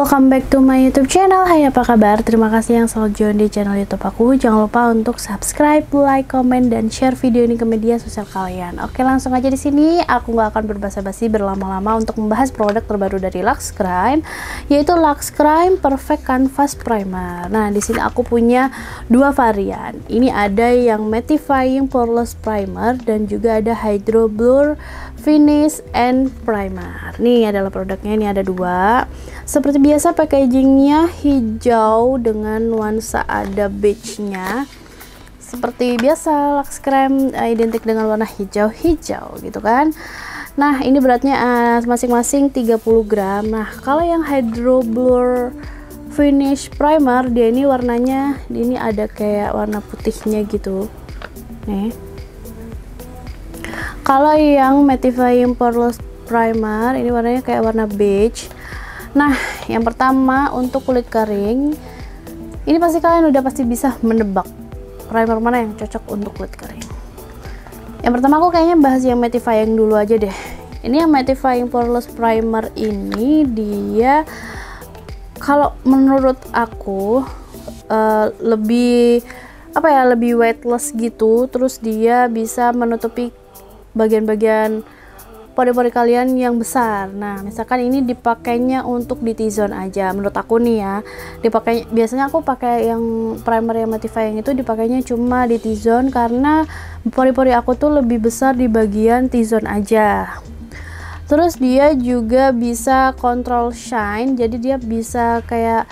welcome back to my YouTube channel. Hai, apa kabar? Terima kasih yang selalu join di channel YouTube aku. Jangan lupa untuk subscribe, like, komen, dan share video ini ke media sosial kalian. Oke, langsung aja di sini. Aku nggak akan berbasa-basi berlama-lama untuk membahas produk terbaru dari Luxe Crime, yaitu Luxe Crime Perfect Canvas Primer. Nah, di sini aku punya dua varian. Ini ada yang Mattifying Poreless Primer dan juga ada Hydro Blur Finish and Primer. Nih adalah produknya, ini ada dua. Seperti biasa packagingnya hijau dengan nuansa ada beige-nya. Seperti biasa Luxe Crime identik dengan warna hijau-hijau gitu kan. Nah, ini beratnya masing-masing 30 gram. Nah, kalau yang Hydro Blur Finish Primer, dia ini warnanya ini ada kayak warna putihnya gitu. Nih. Kalau yang Mattifying Poreless Primer, ini warnanya kayak warna beige. Nah, yang pertama untuk kulit kering, ini pasti kalian udah pasti bisa menebak primer mana yang cocok untuk kulit kering. Yang pertama aku kayaknya bahas yang Mattifying dulu aja deh. Ini yang Mattifying Poreless Primer ini dia kalau menurut aku lebih lebih weightless gitu, terus dia bisa menutupi bagian-bagian pori-pori kalian yang besar. Nah, misalkan ini dipakainya untuk di T-zone aja. Menurut aku nih ya, biasanya aku pakai yang primer yang Mattifying itu dipakainya cuma di T-zone karena pori-pori aku tuh lebih besar di bagian T-zone aja. Terus dia juga bisa control shine, jadi dia bisa kayak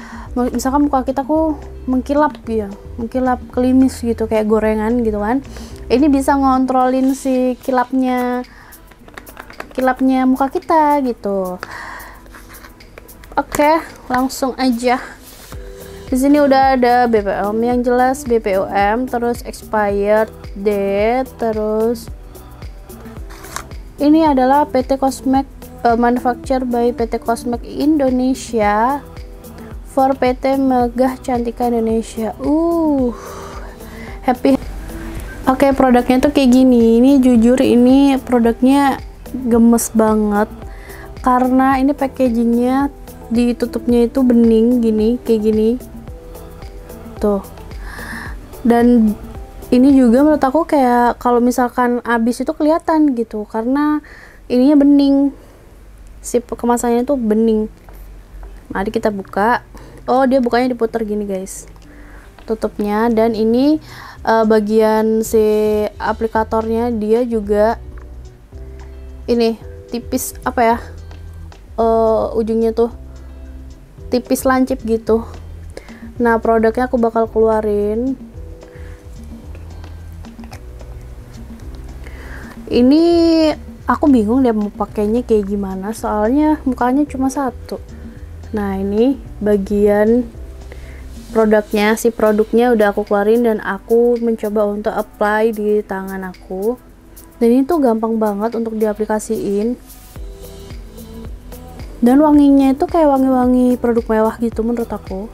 misalkan muka kita tuh mengkilap ya, mengkilap klimis gitu kayak gorengan gitu kan. Ini bisa ngontrolin si kilapnya muka kita gitu. Oke, langsung aja. Di sini udah ada BPOM yang jelas, BPOM, terus expired date, terus ini adalah PT Cosmec, manufactured by PT Cosmec Indonesia for PT Megah Cantika Indonesia. Happy. Oke, produknya tuh kayak gini. Ini jujur ini produknya gemes banget karena ini packagingnya ditutupnya itu bening gini, kayak gini tuh. Dan ini juga menurut aku kayak kalau misalkan habis itu kelihatan gitu karena ininya bening, si kemasannya tuh bening. Mari kita buka. Oh, dia bukanya diputar gini guys, tutupnya. Dan ini bagian si aplikatornya dia juga ini tipis ujungnya tuh tipis lancip gitu. Nah, produknya aku bakal keluarin. Ini aku bingung deh mau pakainya kayak gimana, soalnya mukanya cuma satu. Nah, ini bagian produknya, si produknya udah aku keluarin dan aku mencoba untuk apply di tangan aku. Dan ini tuh gampang banget untuk diaplikasiin. Dan wanginya itu kayak wangi-wangi produk mewah gitu menurut aku.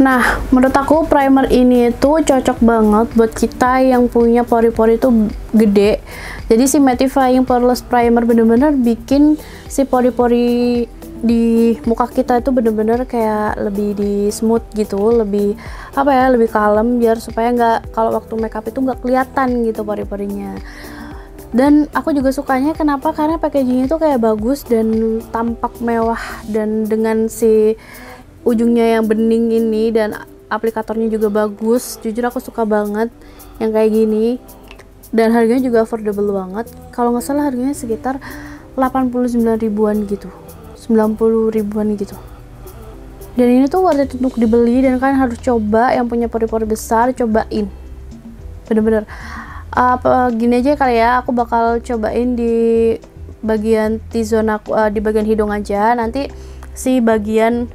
Nah, menurut aku primer ini tuh cocok banget buat kita yang punya pori-pori tuh gede. Jadi si Mattifying Poreless Primer bener-bener bikin si pori-pori di muka kita itu bener-bener kayak lebih di smooth gitu, lebih lebih kalem, biar supaya nggak, kalau waktu makeup itu nggak kelihatan gitu pori-porinya. Dan aku juga sukanya kenapa, karena packagingnya itu kayak bagus dan tampak mewah, dan dengan si ujungnya yang bening ini dan aplikatornya juga bagus. Jujur aku suka banget yang kayak gini, dan harganya juga affordable banget. Kalau nggak salah harganya sekitar 89 ribuan gitu, 90 ribuan gitu. Dan ini tuh worth it untuk dibeli, dan kalian harus coba. Yang punya pori-pori besar, cobain bener-bener. Gini aja kali ya, aku bakal cobain di bagian T-zone aku, di bagian hidung aja. Nanti si bagian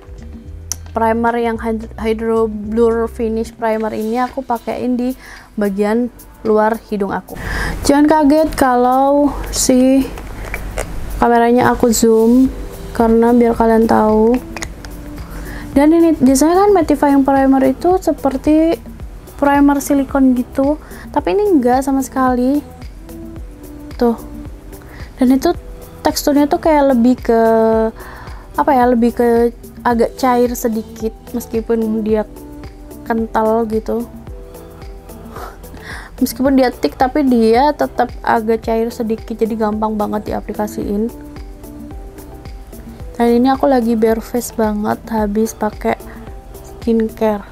primer yang Hydro Blur Finish Primer ini aku pakein di bagian luar hidung aku. Jangan kaget kalau si kameranya aku zoom, karena biar kalian tahu. Dan ini biasanya kan Mattifying Primer itu seperti primer silikon gitu, tapi ini enggak sama sekali tuh. Dan itu teksturnya tuh kayak lebih ke apa ya, lebih ke agak cair sedikit meskipun dia kental gitu. Meskipun dia thick tapi dia tetap agak cair sedikit, jadi gampang banget diaplikasiin. Dan ini aku lagi bare face banget habis pakai skincare.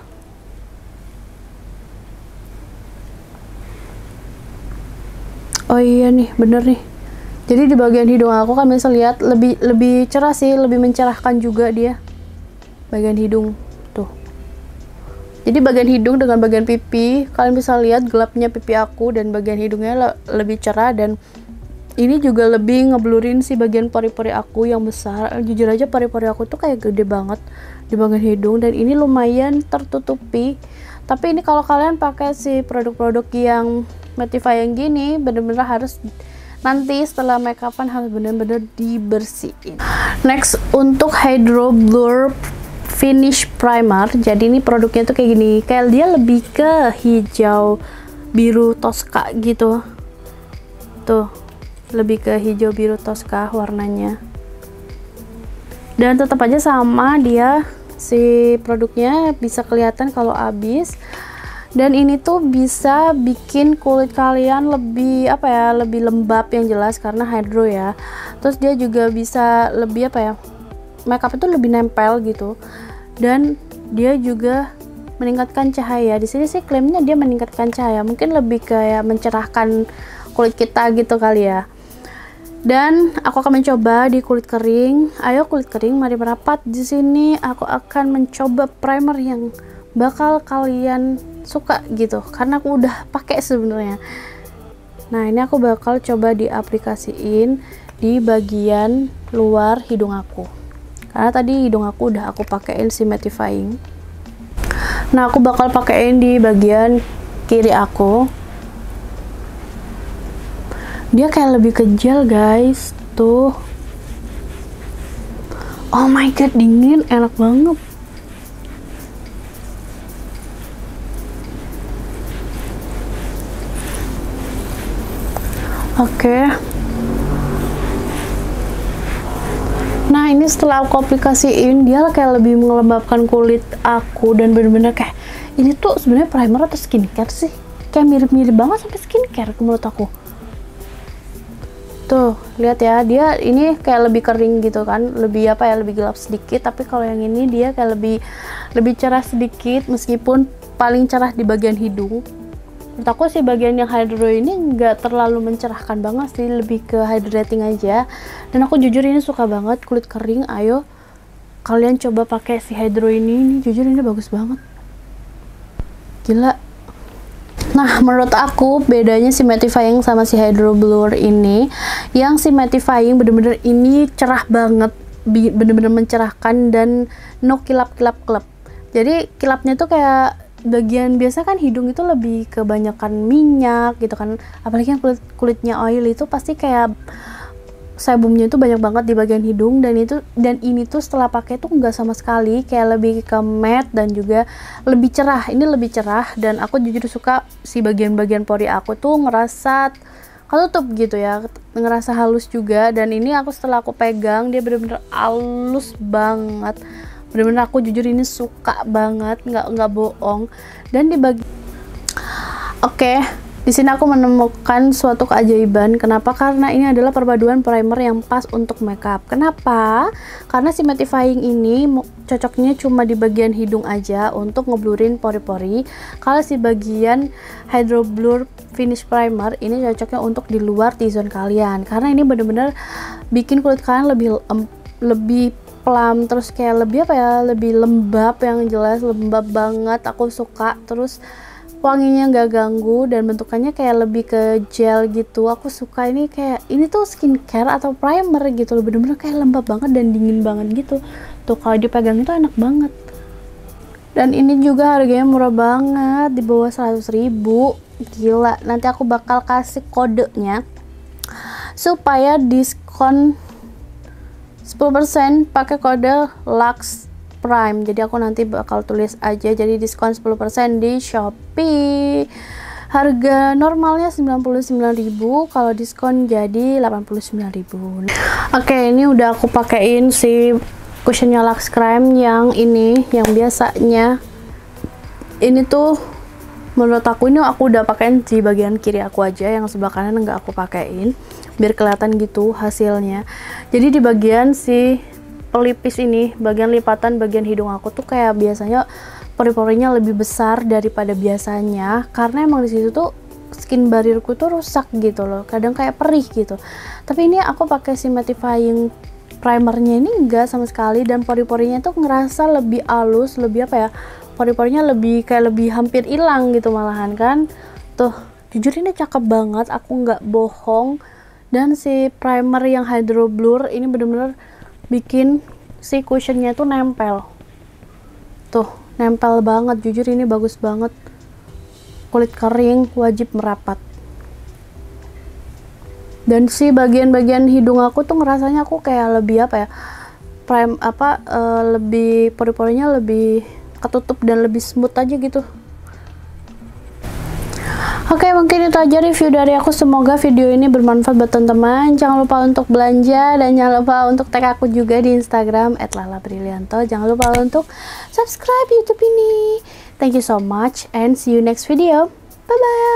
Oh iya nih, bener nih. Jadi di bagian hidung aku kan bisa lihat lebih cerah sih, lebih mencerahkan juga dia. Bagian hidung tuh. Jadi bagian hidung dengan bagian pipi, kalian bisa lihat gelapnya pipi aku dan bagian hidungnya lebih cerah, dan ini juga lebih ngeblurin si bagian pori-pori aku yang besar. Jujur aja pori-pori aku tuh kayak gede banget di bagian hidung, dan ini lumayan tertutupi. Tapi ini kalau kalian pakai si produk-produk yang mattifying gini, bener-bener harus nanti setelah makeupan harus bener-bener dibersihin. Next, untuk Hydro Blur Finish Primer. Jadi ini produknya tuh kayak gini, kayak dia lebih ke hijau biru Tosca gitu. Tuh, lebih ke hijau biru Tosca warnanya. Dan tetap aja sama dia, si produknya bisa kelihatan kalau habis. Dan ini tuh bisa bikin kulit kalian lebih apa ya, lebih lembab yang jelas karena hydro ya. Terus dia juga bisa lebih apa ya, makeup itu lebih nempel gitu. Dan dia juga meningkatkan cahaya. Di sini sih klaimnya dia meningkatkan cahaya, mungkin lebih kayak mencerahkan kulit kita gitu kali ya. Dan aku akan mencoba di kulit kering. Ayo kulit kering, mari merapat. Di sini aku akan mencoba primer yang bakal kalian suka gitu, karena aku udah pakai sebenarnya. Nah, ini aku bakal coba diaplikasiin di bagian luar hidung aku, karena tadi hidung aku udah aku pakein si mattifying. Nah, aku bakal pakein di bagian kiri aku. Dia kayak lebih kejal guys, tuh. Oh my god, dingin, enak banget. Oke. Nah, ini setelah aku aplikasiin, dia kayak lebih melembabkan kulit aku, dan bener-bener kayak ini tuh sebenarnya primer atau skincare sih? Kayak mirip-mirip banget sampai skincare menurut aku. Tuh, lihat ya, dia ini kayak lebih kering gitu kan, lebih apa ya, lebih gelap sedikit. Tapi kalau yang ini dia kayak lebih cerah sedikit, meskipun paling cerah di bagian hidung. Menurut aku sih bagian yang hydro ini nggak terlalu mencerahkan banget sih, lebih ke hydrating aja. Dan aku jujur ini suka banget kulit kering. Ayo kalian coba pakai si hydro ini jujur ini bagus banget, gila. Nah, menurut aku bedanya si mattifying sama si Hydro Blur ini, yang si mattifying bener-bener ini cerah banget, bener-bener mencerahkan dan no kilap-kilap-kilap. Jadi kilapnya tuh kayak bagian biasa kan hidung itu lebih kebanyakan minyak gitu kan, apalagi yang kulitnya oil itu pasti kayak sebumnya itu banyak banget di bagian hidung. Dan ini tuh setelah pakai tuh nggak sama sekali, kayak lebih ke matte dan juga lebih cerah. Ini lebih cerah, dan aku jujur suka si bagian-bagian pori aku tuh ngerasa ketutup gitu ya, ngerasa halus juga. Dan ini aku setelah aku pegang dia bener-bener halus banget, bener-bener aku jujur ini suka banget, nggak bohong. Dan di di sini aku menemukan suatu keajaiban. Kenapa? Karena ini adalah perpaduan primer yang pas untuk makeup. Kenapa? Karena si mattifying ini cocoknya cuma di bagian hidung aja untuk ngeblurin pori-pori. Kalau si bagian Hydro Blur Finish Primer ini cocoknya untuk di luar T-zone kalian, karena ini bener-bener bikin kulit kalian lebih plump, terus kayak lebih apa ya, lebih lembab, yang jelas lembab banget. Aku suka. Terus wanginya nggak ganggu dan bentukannya kayak lebih ke gel gitu. Aku suka ini, kayak ini tuh skincare atau primer gitu loh, bener-bener kayak lembab banget dan dingin banget gitu. Tuh kalau dipegang itu enak banget. Dan ini juga harganya murah banget, di bawah 100.000. Gila, nanti aku bakal kasih kodenya supaya diskon 10% pakai kode Lux Prime. Jadi aku nanti bakal tulis aja, jadi diskon 10% di Shopee. Harga normalnya 99.000, kalau diskon jadi 89.000. Oke, ini udah aku pakein si cushionnya Lux Crime yang ini, yang biasanya. Ini tuh menurut aku, ini aku udah pakein di bagian kiri aku aja, yang sebelah kanan nggak aku pakein, biar kelihatan gitu hasilnya. Jadi di bagian si pelipis ini, bagian lipatan bagian hidung aku tuh kayak biasanya pori-porinya lebih besar daripada biasanya, karena emang di situ tuh skin barrierku tuh rusak gitu loh, kadang kayak perih gitu. Tapi ini aku pakai si mattifying primernya ini enggak sama sekali, dan pori-porinya tuh ngerasa lebih halus, lebih apa ya, pori-porinya lebih kayak lebih hampir hilang gitu malahan kan. Tuh jujur ini cakep banget, aku nggak bohong. Dan si primer yang Hydro Blur ini bener-bener bikin si cushionnya tuh nempel. Tuh nempel banget, jujur ini bagus banget. Kulit kering wajib merapat. Dan si bagian-bagian hidung aku tuh ngerasanya aku kayak lebih apa ya, lebih pori-porinya lebih ketutup dan lebih smooth aja gitu. Oke, mungkin itu aja review dari aku. Semoga video ini bermanfaat buat teman-teman. Jangan lupa untuk belanja, dan jangan lupa untuk tag aku juga di Instagram @lalabrilianto. Jangan lupa untuk subscribe YouTube ini. Thank you so much and see you next video. Bye bye.